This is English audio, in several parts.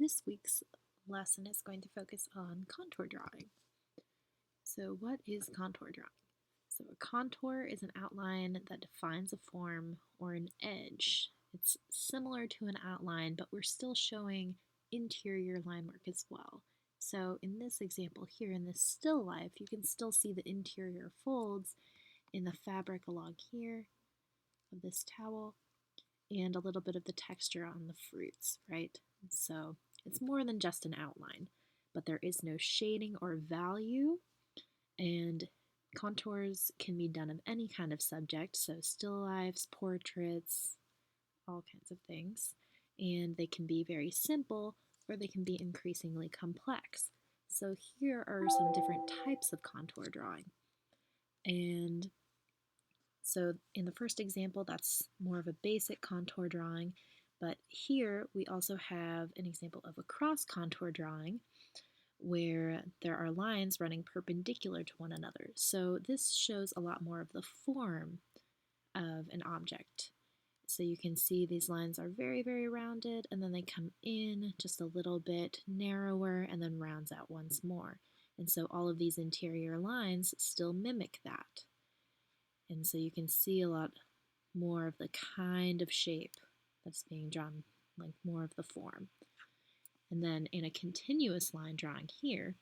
This week's lesson is going to focus on contour drawing. So what is contour drawing? So a contour is an outline that defines a form or an edge. It's similar to an outline, but we're still showing interior line work as well. So in this example here, in this still life, you can still see the interior folds in the fabric along here of this towel and a little bit of the texture on the fruits, right? So it's more than just an outline, but there is no shading or value, and contours can be done of any kind of subject, so still lifes, portraits, all kinds of things, and they can be very simple or they can be increasingly complex. So here are some different types of contour drawing. And so in the first example, that's more of a basic contour drawing, but here we also have an example of a cross contour drawing where there are lines running perpendicular to one another. So this shows a lot more of the form of an object. So you can see these lines are very, very rounded, and then they come in just a little bit narrower and then rounds out once more. And so all of these interior lines still mimic that. And so you can see a lot more of the kind of shape that's being drawn, like more of the form. And then in a continuous line drawing here,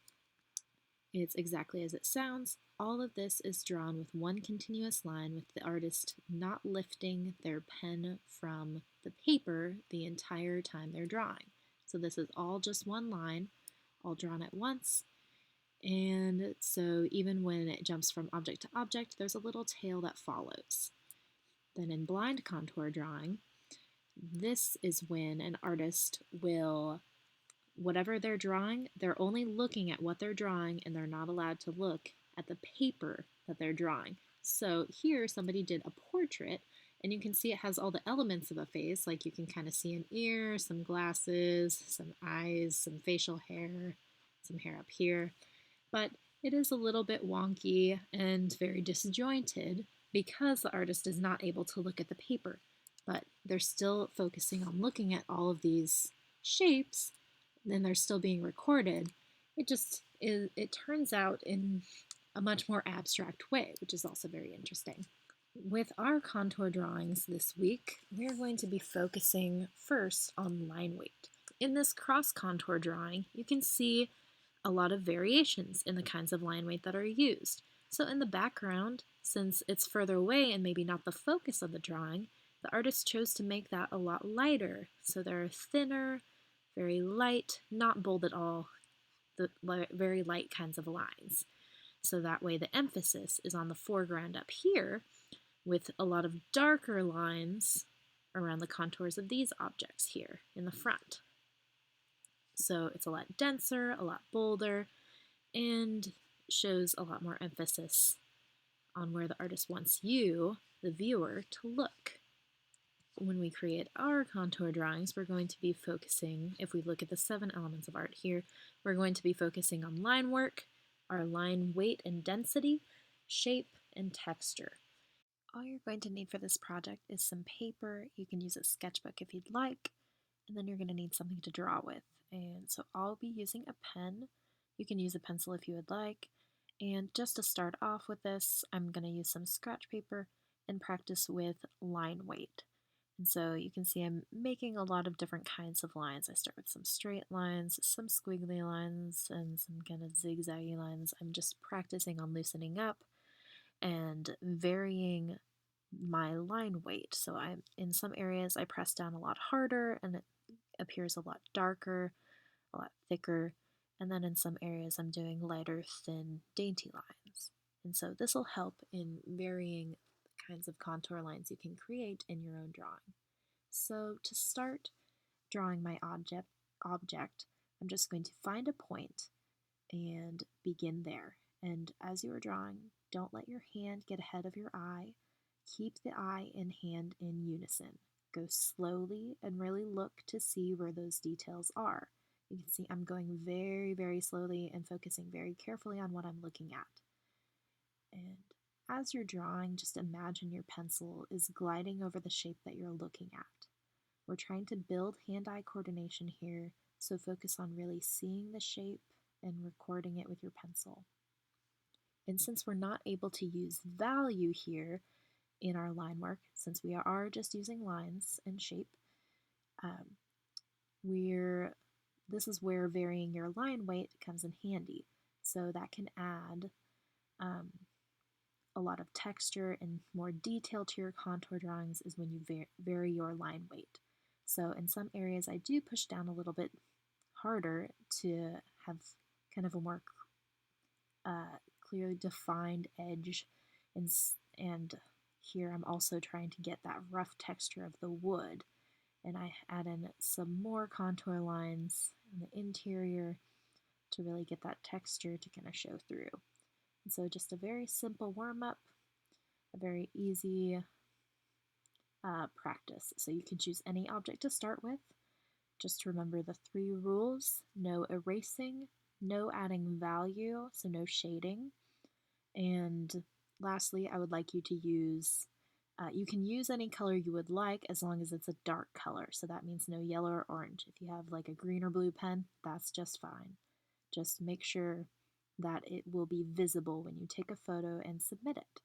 it's exactly as it sounds. All of this is drawn with one continuous line, with the artist not lifting their pen from the paper the entire time they're drawing. So this is all just one line, all drawn at once. And so even when it jumps from object to object, there's a little tail that follows. Then in blind contour drawing, this is when an artist will, whatever they're drawing, they're only looking at what they're drawing and they're not allowed to look at the paper that they're drawing. So here somebody did a portrait, and you can see it has all the elements of a face, like you can kind of see an ear, some glasses, some eyes, some facial hair, some hair up here. But it is a little bit wonky and very disjointed because the artist is not able to look at the paper. But they're still focusing on looking at all of these shapes, then they're still being recorded. It turns out in a much more abstract way, which is also very interesting. With our contour drawings this week, we're going to be focusing first on line weight. In this cross contour drawing, you can see a lot of variations in the kinds of line weight that are used. So in the background, since it's further away and maybe not the focus of the drawing, the artist chose to make that a lot lighter. So they're thinner, very light, not bold at all, the very light kinds of lines. So that way the emphasis is on the foreground up here, with a lot of darker lines around the contours of these objects here in the front. So it's a lot denser, a lot bolder, and shows a lot more emphasis on where the artist wants you, the viewer, to look. When we create our contour drawings, we're going to be focusing, if we look at the 7 elements of art here, we're going to be focusing on line work, our line weight and density, shape, and texture. All you're going to need for this project is some paper. You can use a sketchbook if you'd like, and then you're going to need something to draw with. And so I'll be using a pen. You can use a pencil if you would like. And just to start off with this, I'm going to use some scratch paper and practice with line weight. And so you can see I'm making a lot of different kinds of lines. I start with some straight lines, some squiggly lines, and some kind of zigzaggy lines. I'm just practicing on loosening up and varying my line weight. So in some areas I press down a lot harder and it appears a lot darker, a lot thicker, and then in some areas I'm doing lighter, thin, dainty lines. And so this will help in varying the kinds of contour lines you can create in your own drawing. So to start drawing my object, I'm just going to find a point and begin there. And as you are drawing, don't let your hand get ahead of your eye. Keep the eye and hand in unison. Go slowly and really look to see where those details are. You can see I'm going very, very slowly and focusing very carefully on what I'm looking at. And as you're drawing, just imagine your pencil is gliding over the shape that you're looking at. We're trying to build hand-eye coordination here So focus on really seeing the shape and recording it with your pencil. And since we're not able to use value here in our line work, since we are just using lines and shape, um, this is where varying your line weight comes in handy. So that can add um, a lot of texture and more detail to your contour drawings is when you vary your line weight. So in some areas I do push down a little bit harder to have kind of a more clearly defined edge, and here I'm also trying to get that rough texture of the wood, and I add in some more contour lines in the interior to really get that texture to kind of show through. And so just a very simple warm-up, a very easy practice. So you can choose any object to start with. Just remember the 3 rules: no erasing, no adding value, so no shading, and lastly, I would like you to use, you can use any color you would like as long as it's a dark color. So that means no yellow or orange. If you have like a green or blue pen, that's just fine. Just make sure that it will be visible when you take a photo and submit it.